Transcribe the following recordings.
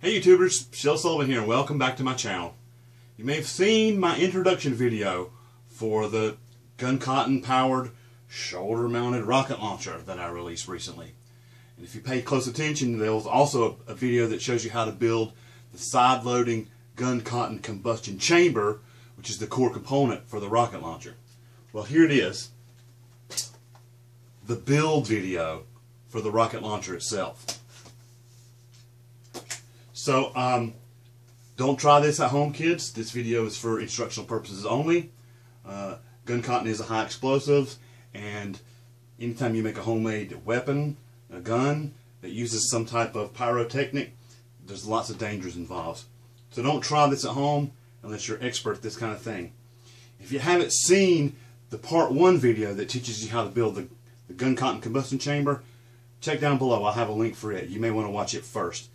Hey YouTubers, Shel Sullivan here and welcome back to my channel. You may have seen my introduction video for the gun cotton powered shoulder mounted rocket launcher that I released recently. And if you pay close attention, there was also a video that shows you how to build the side loading gun cotton combustion chamber, which is the core component for the rocket launcher. Well, here it is, the build video for the rocket launcher itself. So, don't try this at home, kids. This video is for instructional purposes only. Gun cotton is a high explosive, and anytime you make a homemade weapon, a gun, that uses some type of pyrotechnic, there's lots of dangers involved. So don't try this at home unless you're expert at this kind of thing. If you haven't seen the part 1 video that teaches you how to build the gun cotton combustion chamber, check down below. I'll have a link for it. You may want to watch it first.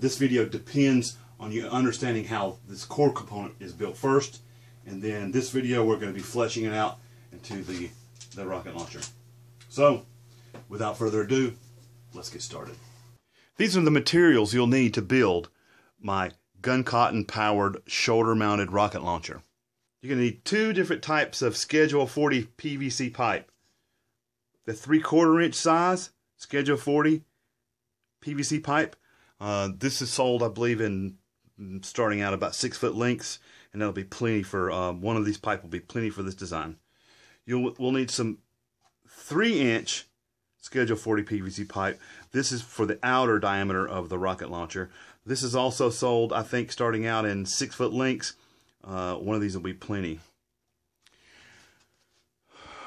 This video depends on you understanding how this core component is built first, and then this video we're going to be fleshing it out into the rocket launcher. So, without further ado, let's get started. These are the materials you'll need to build my gun cotton powered shoulder mounted rocket launcher. You're going to need 2 different types of Schedule 40 PVC pipe. The 3/4 inch size Schedule 40 PVC pipe. This is sold, I believe, in starting out about 6-foot lengths, and that'll be plenty for one of these pipe will be plenty for this design. We'll need some 3-inch Schedule 40 PVC pipe. This is for the outer diameter of the rocket launcher. This is also sold, I think, starting out in 6-foot lengths. One of these will be plenty.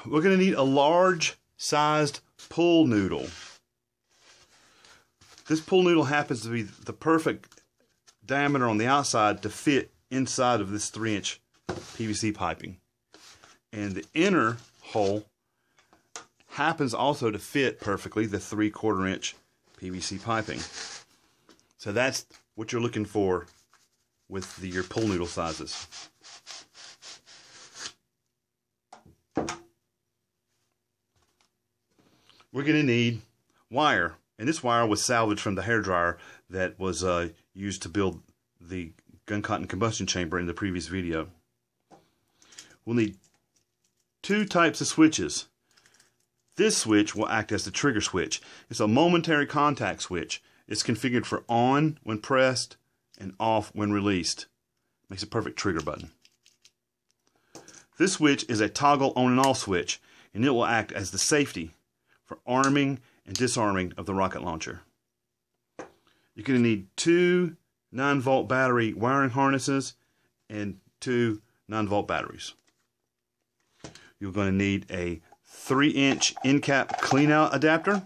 We're going to need a large sized pool noodle. This pool noodle happens to be the perfect diameter on the outside to fit inside of this 3-inch PVC piping. And the inner hole happens also to fit perfectly the 3/4 inch PVC piping. So that's what you're looking for with your pool noodle sizes. We're going to need wire. And this wire was salvaged from the hairdryer that was used to build the gun cotton combustion chamber in the previous video. We'll need 2 types of switches. This switch will act as the trigger switch. It's a momentary contact switch. It's configured for on when pressed and off when released. Makes a perfect trigger button. This switch is a toggle on and off switch, and it will act as the safety for arming and disarming of the rocket launcher. You're going to need 2 9-volt battery wiring harnesses and 2 9-volt batteries. You're going to need a 3-inch end cap cleanout adapter.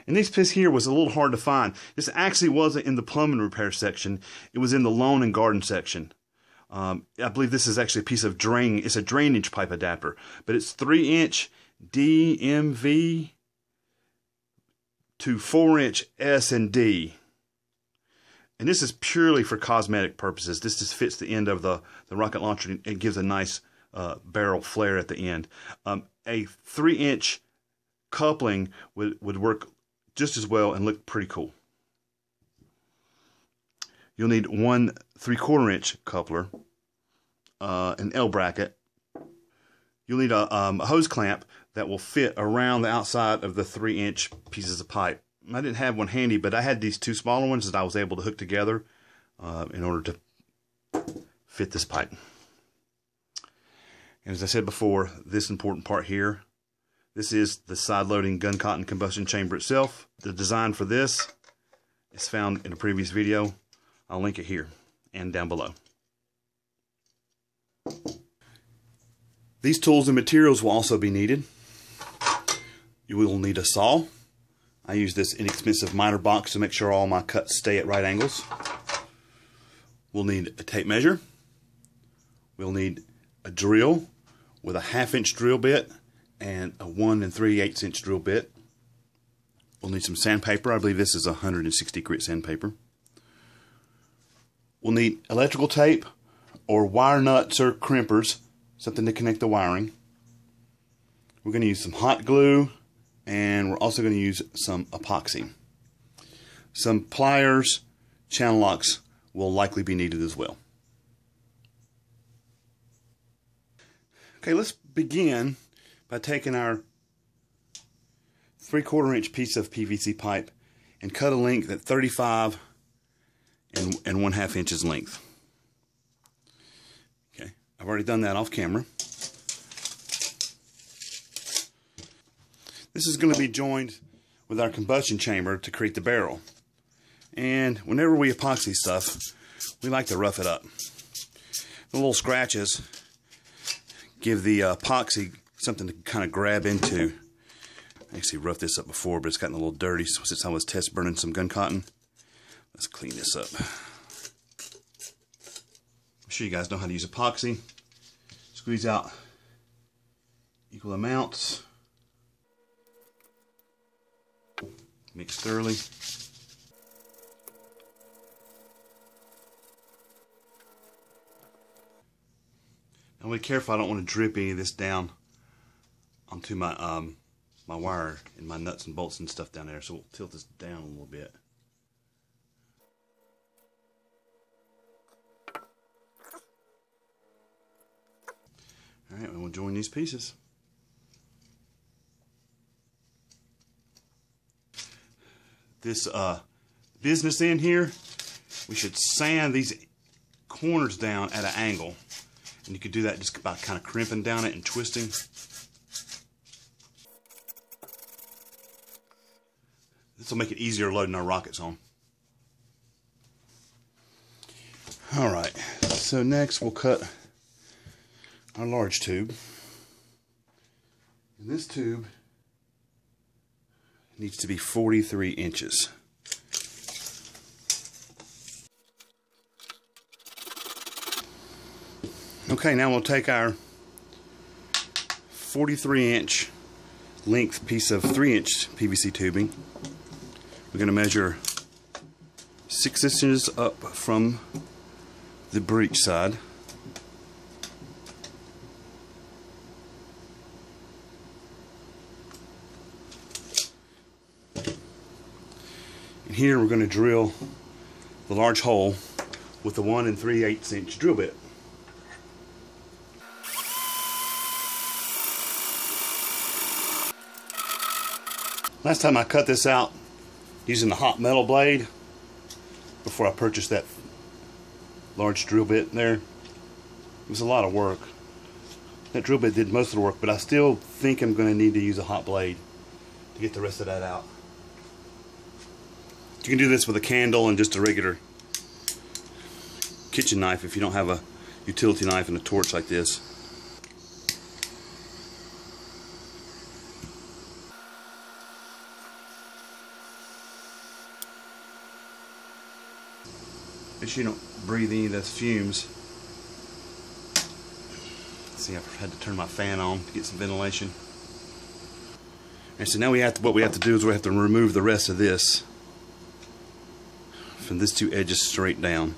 And this piece here was a little hard to find. This actually wasn't in the plumbing repair section. It was in the lawn and garden section. I believe this is actually a piece of it's a drainage pipe adapter, but it's 3-inch DMV to 4-inch S and D. And this is purely for cosmetic purposes. This just fits the end of the rocket launcher and gives a nice barrel flare at the end. A 3-inch coupling would work just as well and look pretty cool. You'll need 1 3/4 inch coupler, an L bracket. You'll need a hose clamp that will fit around the outside of the 3-inch pieces of pipe. I didn't have one handy, but I had these 2 smaller ones that I was able to hook together in order to fit this pipe. And as I said before, this important part here, this is the side-loading gun cotton combustion chamber itself. The design for this is found in a previous video. I'll link it here and down below. These tools and materials will also be needed. You will need a saw. I use this inexpensive miter box to make sure all my cuts stay at right angles. We'll need a tape measure. We'll need a drill with a 1/2-inch drill bit and a 1 3/8 inch drill bit. We'll need some sandpaper. I believe this is 160 grit sandpaper. We'll need electrical tape or wire nuts or crimpers, something to connect the wiring. We're going to use some hot glue, and we're also going to use some epoxy. Some pliers, channel locks will likely be needed as well. Okay, let's begin by taking our 3/4 inch piece of PVC pipe and cut a length at 35 and 1/2 inches length. Okay, I've already done that off camera. This is going to be joined with our combustion chamber to create the barrel. And whenever we epoxy stuff, we like to rough it up. The little scratches give the epoxy something to kind of grab into. I actually roughed this up before, but it's gotten a little dirty since I was test burning some gun cotton. Let's clean this up. I'm sure you guys know how to use epoxy. Squeeze out equal amounts. Mix thoroughly. Now be careful, I don't want to drip any of this down onto my my wire and my nuts and bolts and stuff down there, so we'll tilt this down a little bit. Alright, we'll join these pieces. This business end here, we should sand these corners down at an angle. And you could do that just by kind of crimping down it and twisting. This will make it easier loading our rockets on. Alright, so next we'll cut our large tube. And this tube needs to be 43 inches. Okay, now we'll take our 43-inch length piece of 3-inch PVC tubing. We're going to measure 6 inches up from the breech side. And here we're going to drill the large hole with the 1 3/8 inch drill bit. Last time I cut this out using the hot metal blade before I purchased that large drill bit there. It was a lot of work. That drill bit did most of the work, but I still think I'm going to need to use a hot blade to get the rest of that out. You can do this with a candle and just a regular kitchen knife if you don't have a utility knife and a torch like this. Make sure you don't breathe any of those fumes. See, I've had to turn my fan on to get some ventilation. And so now what we have to do is we have to remove the rest of this from these two edges straight down.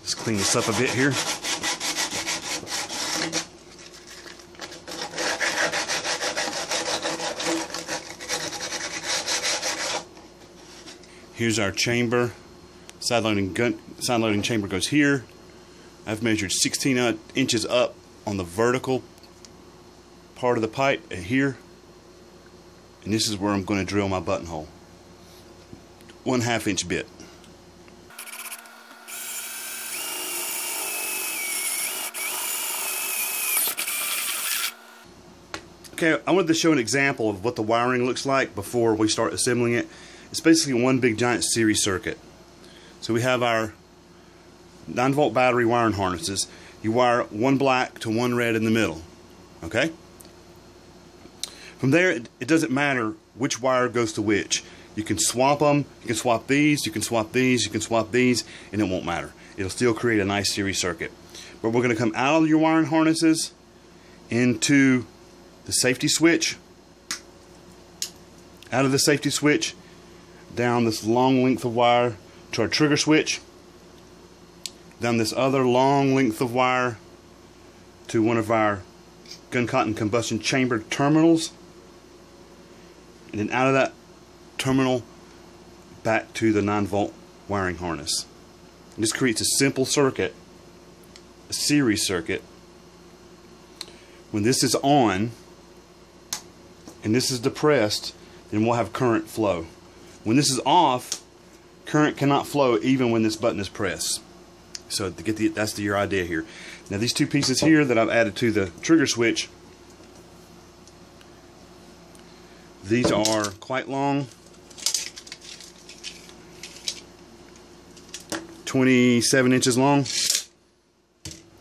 Let's clean this up a bit here. Here's our chamber. Side loading chamber goes here. I've measured 16 inches up on the vertical part of the pipe here, and this is where I'm going to drill my buttonhole. 1/2 inch bit. Okay, I wanted to show an example of what the wiring looks like before we start assembling it. It's basically one big giant series circuit. So we have our 9-volt battery wiring harnesses. You wire one black to one red in the middle. Okay? From there, it doesn't matter which wire goes to which. You can swap them, you can swap these, you can swap these, you can swap these, and it won't matter. It'll still create a nice series circuit. But we're going to come out of your wiring harnesses into the safety switch out of the safety switch, down this long length of wire to our trigger switch, down this other long length of wire to one of our gun cotton combustion chamber terminals, and then out of that terminal back to the 9-volt wiring harness. And this creates a simple circuit, a series circuit. When this is on and this is depressed, then we'll have current flow. When this is off, current cannot flow even when this button is pressed. So to get that's your idea here. Now these two pieces here that I've added to the trigger switch, these are quite long, 27 inches long,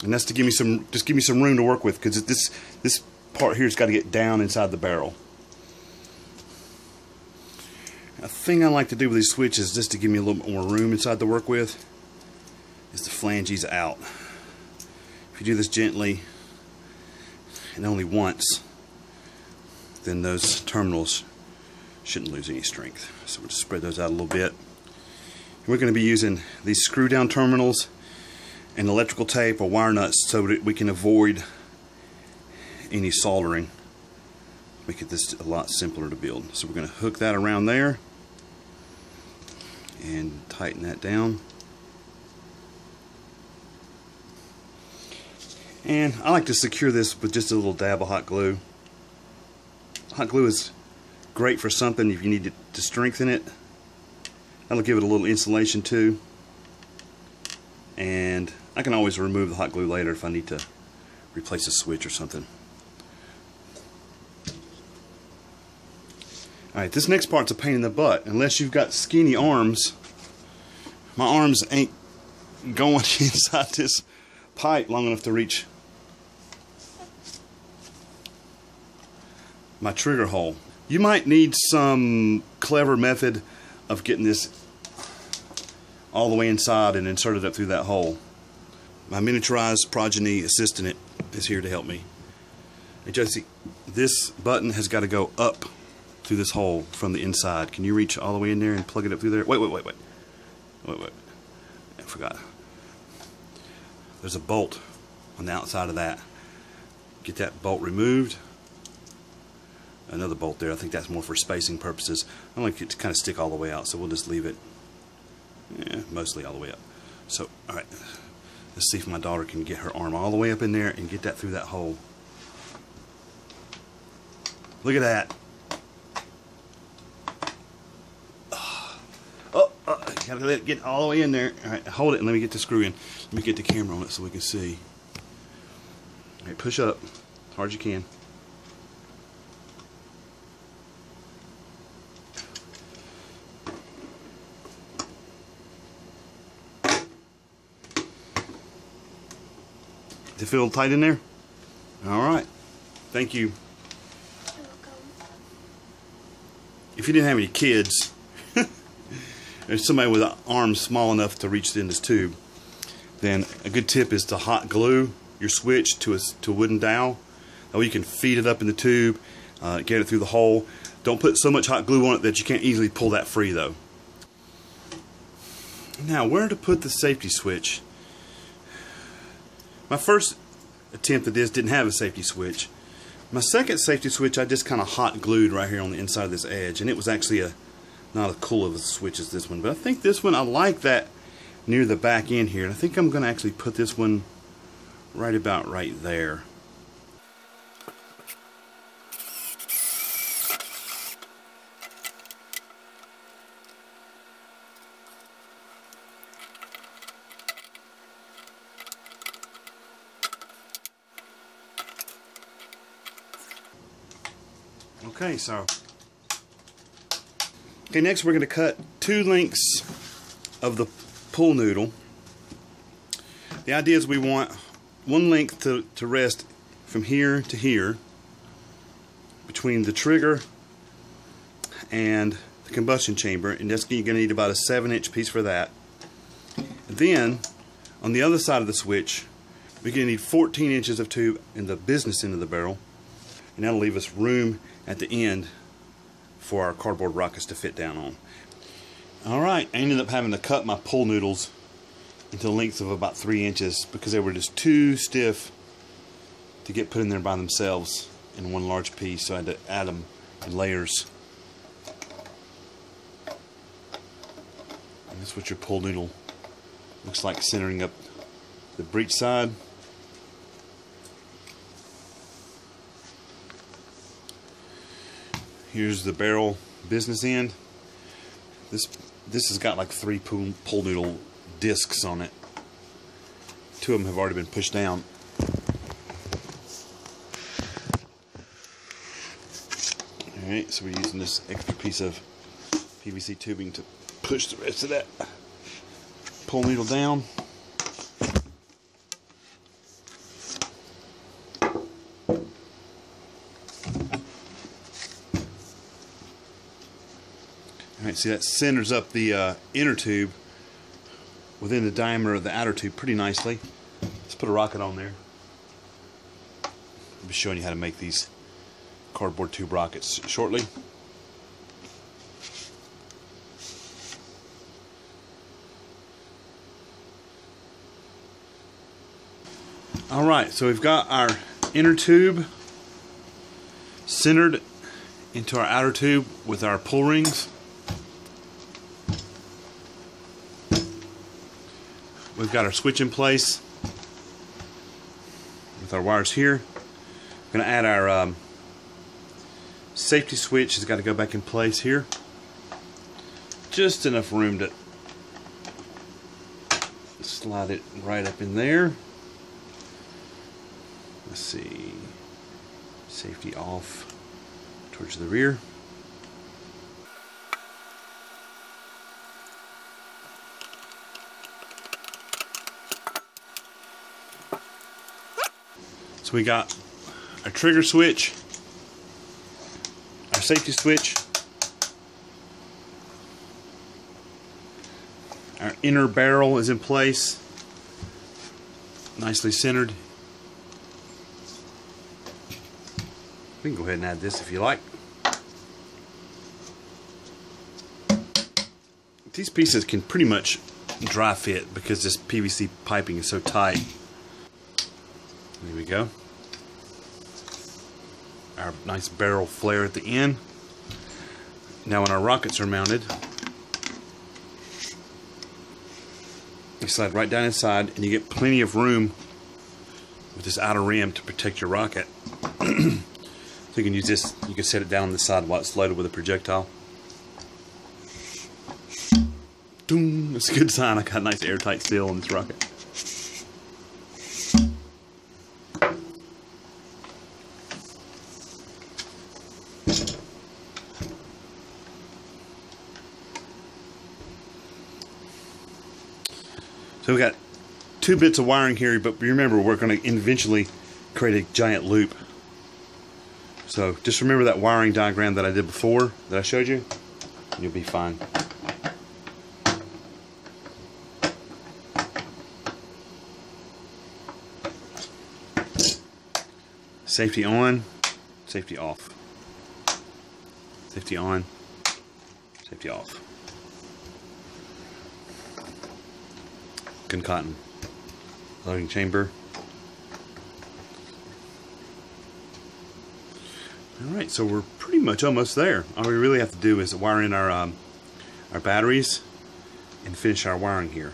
and that's to give me some room to work with, because this part here has got to get down inside the barrel. A thing I like to do with these switches, just to give me a little bit more room inside to work with, is to flange these out. If you do this gently and only once, then those terminals shouldn't lose any strength. So we'll just spread those out a little bit. And we're going to be using these screw down terminals and electrical tape or wire nuts so that we can avoid any soldering. Make this a lot simpler to build. So we're going to hook that around there and tighten that down. And I like to secure this with just a little dab of hot glue. Hot glue is great for something if you need to strengthen it. That'll give it a little insulation too. And I can always remove the hot glue later if I need to replace a switch or something. Alright, this next part's a pain in the butt. Unless you've got skinny arms, my arms ain't going inside this pipe long enough to reach my trigger hole. You might need some clever method of getting this all the way inside and insert it up through that hole. My miniaturized progeny assistant is here to help me. Hey Josie, this button has got to go up through this hole from the inside. Can you reach all the way in there and plug it up through there? Wait. I forgot. There's a bolt on the outside of that. Get that bolt removed. Another bolt there. I think that's more for spacing purposes. I don't like it to kind of stick all the way out, so we'll just leave it mostly all the way up. So, alright, let's see if my daughter can get her arm all the way up in there and get that through that hole. Look at that. Gotta let it get all the way in there. Alright, hold it and let me get the screw in. Let me get the camera on it so we can see. Alright, push up as hard as you can. Does it feel tight in there? Alright. Thank you. If you didn't have any kids, there's somebody with an arm small enough to reach in this tube, then a good tip is to hot glue your switch to a wooden dowel. That way you can feed it up in the tube, get it through the hole. Don't put so much hot glue on it that you can't easily pull that free though. Now, where to put the safety switch? My first attempt at this didn't have a safety switch. My second safety switch I just kind of hot glued right here on the inside of this edge, and it was actually not as cool of a switch as this one, but I think this one, I like that near the back end here, and I think I'm going to actually put this one right about right there. Okay, next we're going to cut 2 lengths of the pull noodle. The idea is we want one length to rest from here to here between the trigger and the combustion chamber, and that's you're going to need about a 7-inch piece for that. And then on the other side of the switch we're going to need 14 inches of tube in the business end of the barrel, and that'll leave us room at the end for our cardboard rockets to fit down on. Alright, I ended up having to cut my pull noodles into a length of about 3 inches because they were just too stiff to get put in there by themselves in one large piece, so I had to add them in layers. And that's what your pull noodle looks like, centering up the breech side. Here's the barrel business end. This has got like 3 pull noodle discs on it. 2 of them have already been pushed down. Alright, so we're using this extra piece of PVC tubing to push the rest of that pull noodle down. Alright, see, that centers up the inner tube within the diameter of the outer tube pretty nicely. Let's put a rocket on there. I'll be showing you how to make these cardboard tube rockets shortly. Alright, so we've got our inner tube centered into our outer tube with our pull rings. We've got our switch in place with our wires here. We're going to add our safety switch. Has got to go back in place here. Just enough room to slide it right up in there. Let's see. Safety off towards the rear. So we got our trigger switch, our safety switch, our inner barrel is in place, nicely centered. We can go ahead and add this if you like. These pieces can pretty much dry fit because this PVC piping is so tight. There we go. Our nice barrel flare at the end. Now when our rockets are mounted, you slide right down inside and you get plenty of room with this outer rim to protect your rocket. So you can use this, you can set it down on the side while it's loaded with a projectile. Doom, that's a good sign. I got a nice airtight seal on this rocket. So we've got 2 bits of wiring here, but remember we're going to eventually create a giant loop. So just remember that wiring diagram that I did before, that I showed you, and you'll be fine. Safety on, safety off. Safety on, safety off. Gun cotton. Loading chamber. Alright, so we're pretty much almost there. All we really have to do is wire in our batteries and finish our wiring here.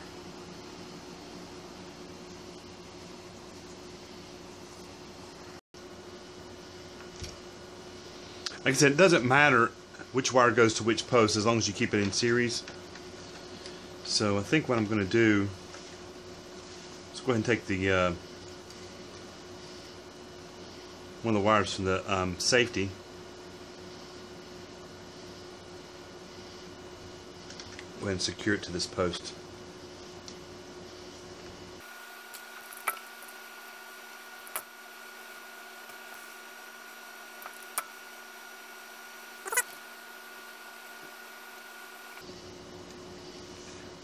Like I said, it doesn't matter which wire goes to which post as long as you keep it in series. So I think what I'm going to do, let's go ahead and take the one of the wires from the safety. Go ahead and secure it to this post.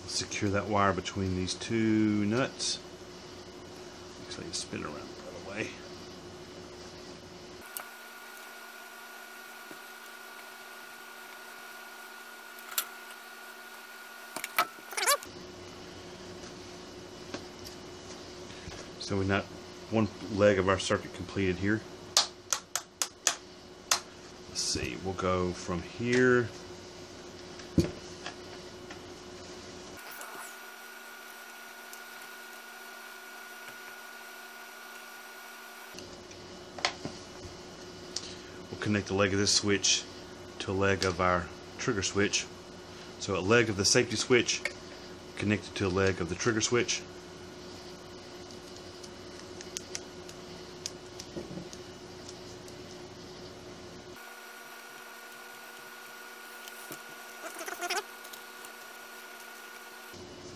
Secure that wire between these 2 nuts. Looks like you spin it around the other way. So we got one leg of our circuit completed here. Let's see, we'll go from here. We'll connect the leg of this switch to a leg of our trigger switch. So a leg of the safety switch connected to a leg of the trigger switch.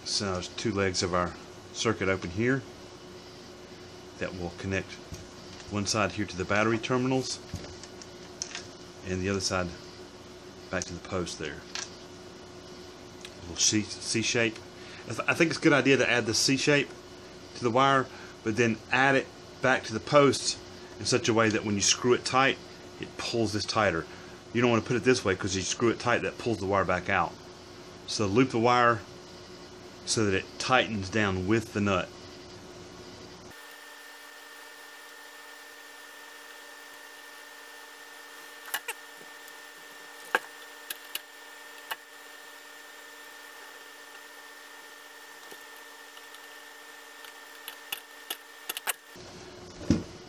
So now there's two legs of our circuit open here that will connect one side here to the battery terminals and the other side back to the post there. A little C shape. I think it's a good idea to add the C shape to the wire, but then add it back to the posts in such a way that when you screw it tight, it pulls this tighter. You don't want to put it this way because you screw it tight, that pulls the wire back out. So loop the wire so that it tightens down with the nut.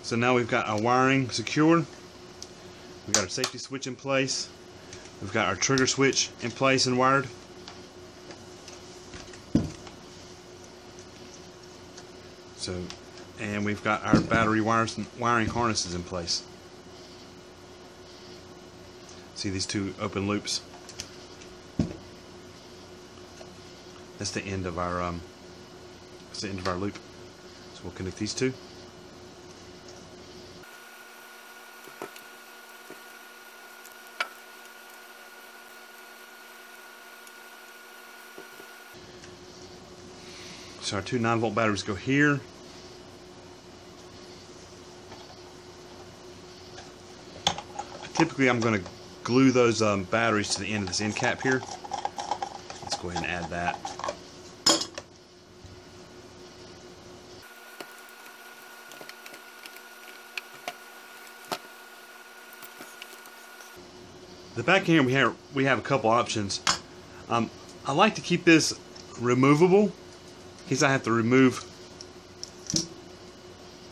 So now we've got our wiring secured. We've got our safety switch in place. We've got our trigger switch in place and wired. And we've got our battery wiring harnesses in place. See these two open loops? That's the end of our loop. So we'll connect these two. So our two 9-volt batteries go here. Typically I'm going to glue those batteries to the end of this end cap here. Let's go ahead and add that. The back end we have a couple options. I like to keep this removable in case I have to remove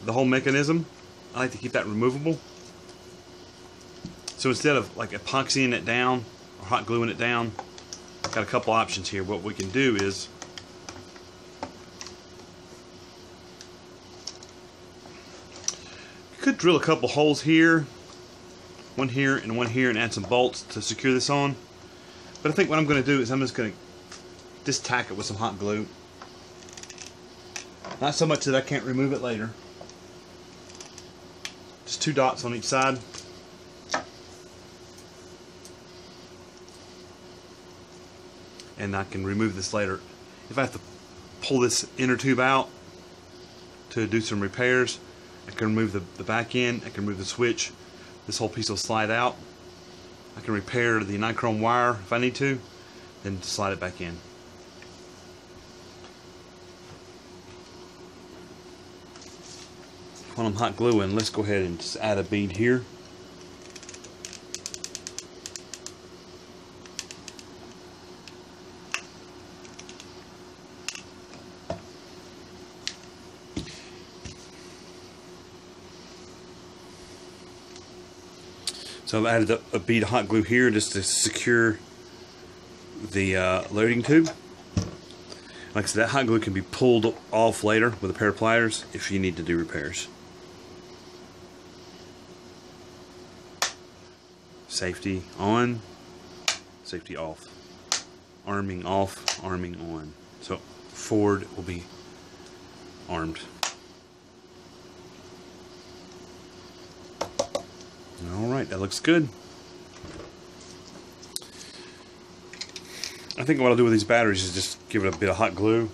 the whole mechanism. I like to keep that removable. So instead of like epoxying it down or hot gluing it down, I've got a couple options here. What we can do is you could drill a couple holes here, one here and one here, and add some bolts to secure this on. But I think what I'm going to do is I'm just going to just tack it with some hot glue. Not so much that I can't remove it later. Just 2 dots on each side. And I can remove this later. If I have to pull this inner tube out to do some repairs, I can remove the back end, I can remove the switch. This whole piece will slide out. I can repair the nichrome wire if I need to, then slide it back in. While I'm hot gluing, let's go ahead and just add a bead here. So I've added a bead of hot glue here just to secure the loading tube. Like I said, that hot glue can be pulled off later with a pair of pliers if you need to do repairs. Safety on, safety off. Arming off, arming on. So forward will be armed. Alright, that looks good. I think what I'll do with these batteries is just give it a bit of hot glue.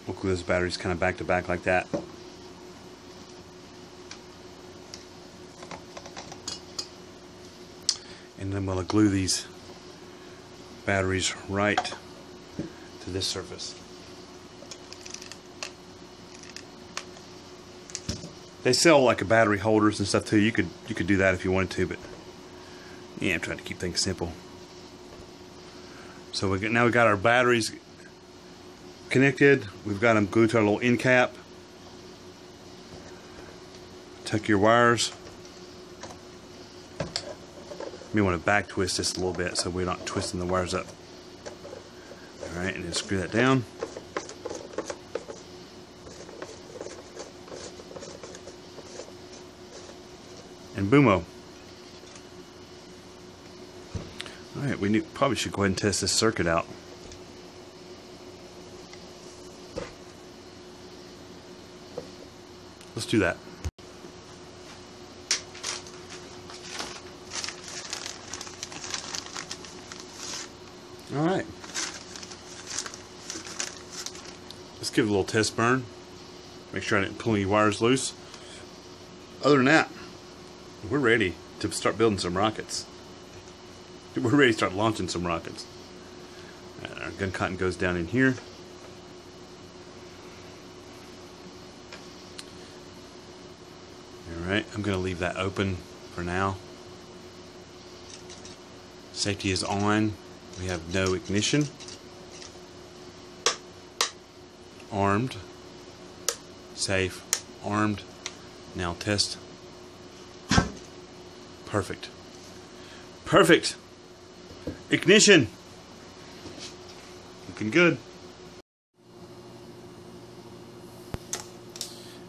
We'll glue those batteries kind of back to back like that. to glue these batteries right to this surface. They sell like a battery holders and stuff too. You could do that if you wanted to, but yeah, I'm trying to keep things simple. So now we got our batteries connected. We've got them glued to our little end cap. Tuck your wires. You may want to back twist this a little bit so we're not twisting the wires up. Alright, and then screw that down. And boomo. Alright, we probably should go ahead and test this circuit out. Let's do that. Alright. Let's give it a little test burn. Make sure I didn't pull any wires loose. Other than that, we're ready to start building some rockets. We're ready to start launching some rockets. And our gun cotton goes down in here. Alright, I'm going to leave that open for now. Safety is on. We have no ignition. Armed. Safe. Armed. Now test. Perfect. Perfect. Ignition. Looking good.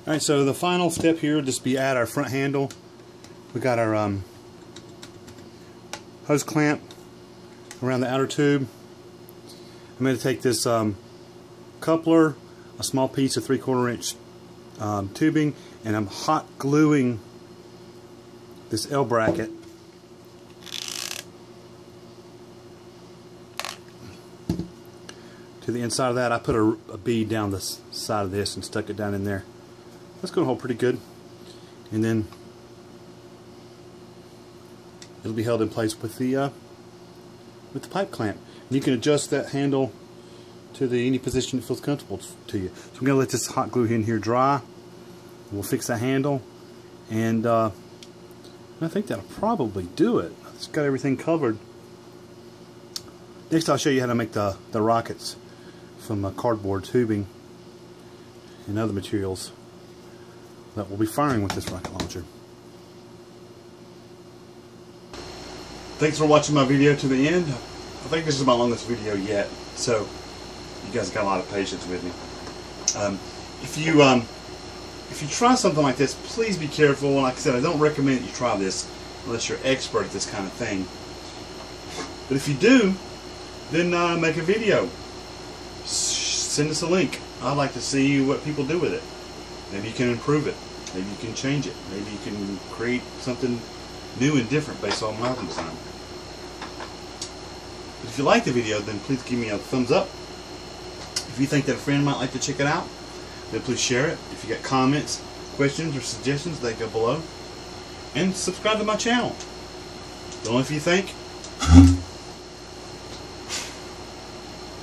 Alright, so the final step here will just be add our front handle. We got our hose clamp around the outer tube. I'm going to take this coupler, a small piece of 3/4 inch tubing, and I'm hot gluing this L bracket to the inside of that. I put a bead down the side of this and stuck it down in there. That's going to hold pretty good, and then it'll be held in place with the pipe clamp. And you can adjust that handle to any position that feels comfortable to you. So I'm going to let this hot glue in here dry. We'll fix the handle, and I think that'll probably do it. It's got everything covered. Next I'll show you how to make the rockets from cardboard tubing and other materials that we'll be firing with this rocket launcher. Thanks for watching my video to the end. I think this is my longest video yet, so you guys got a lot of patience with me. If you try something like this, please be careful. Like I said, I don't recommend that you try this unless you're expert at this kind of thing. But if you do, then make a video. Send us a link. I'd like to see what people do with it. Maybe you can improve it. Maybe you can change it. Maybe you can create something new and different based on my design. But if you like the video, then please give me a thumbs up. If you think that a friend might like to check it out, then please share it. If you got comments, questions, or suggestions, they go below. And subscribe to my channel. Don't if you think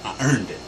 I earned it.